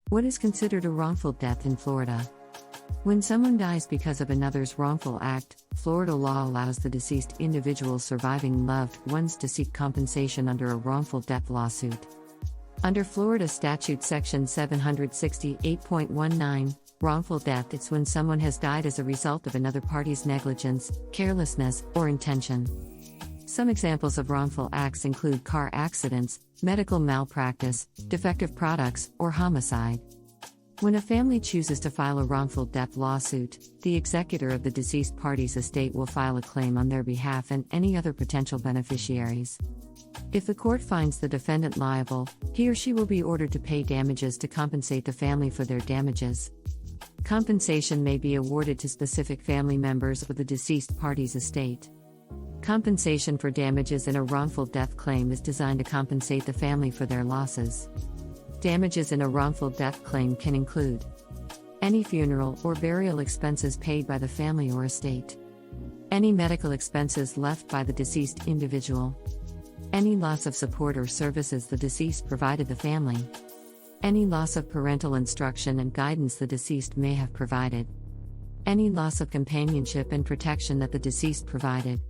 What is considered a wrongful death in Florida? When someone dies because of another's wrongful act, Florida law allows the deceased individual's surviving loved ones to seek compensation under a wrongful death lawsuit. Under Florida Statute Section 768.19, wrongful death is when someone has died as a result of another party's negligence, carelessness, or intention. Some examples of wrongful acts include car accidents, medical malpractice, defective products, or homicide. When a family chooses to file a wrongful death lawsuit, the executor of the deceased party's estate will file a claim on their behalf and any other potential beneficiaries. If the court finds the defendant liable, he or she will be ordered to pay damages to compensate the family for their damages. Compensation may be awarded to specific family members of the deceased party's estate. Compensation for damages in a wrongful death claim is designed to compensate the family for their losses. Damages in a wrongful death claim can include any funeral or burial expenses paid by the family or estate, any medical expenses left by the deceased individual, any loss of support or services the deceased provided the family, any loss of parental instruction and guidance the deceased may have provided, any loss of companionship and protection that the deceased provided,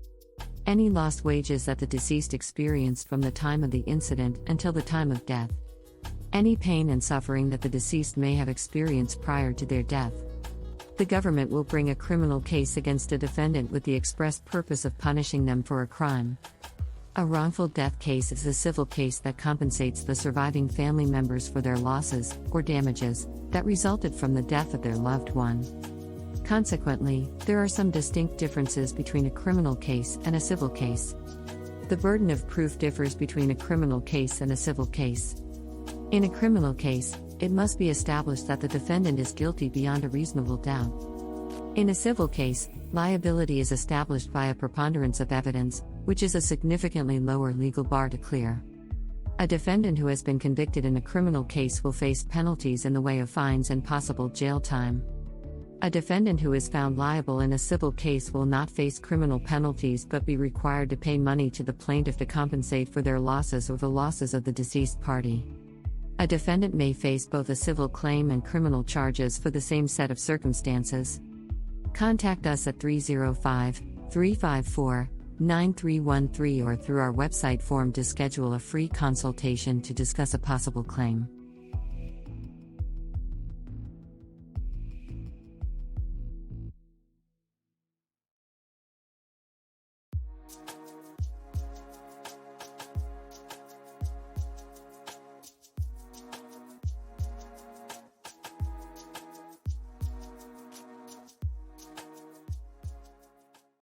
any lost wages that the deceased experienced from the time of the incident until the time of death, any pain and suffering that the deceased may have experienced prior to their death. The government will bring a criminal case against a defendant with the express purpose of punishing them for a crime. A wrongful death case is a civil case that compensates the surviving family members for their losses, or damages, that resulted from the death of their loved one. Consequently, there are some distinct differences between a criminal case and a civil case. The burden of proof differs between a criminal case and a civil case. In a criminal case, it must be established that the defendant is guilty beyond a reasonable doubt. In a civil case, liability is established by a preponderance of evidence, which is a significantly lower legal bar to clear. A defendant who has been convicted in a criminal case will face penalties in the way of fines and possible jail time. A defendant who is found liable in a civil case will not face criminal penalties but be required to pay money to the plaintiff to compensate for their losses or the losses of the deceased party. A defendant may face both a civil claim and criminal charges for the same set of circumstances. Contact us at 305-354-9313 or through our website form to schedule a free consultation to discuss a possible claim.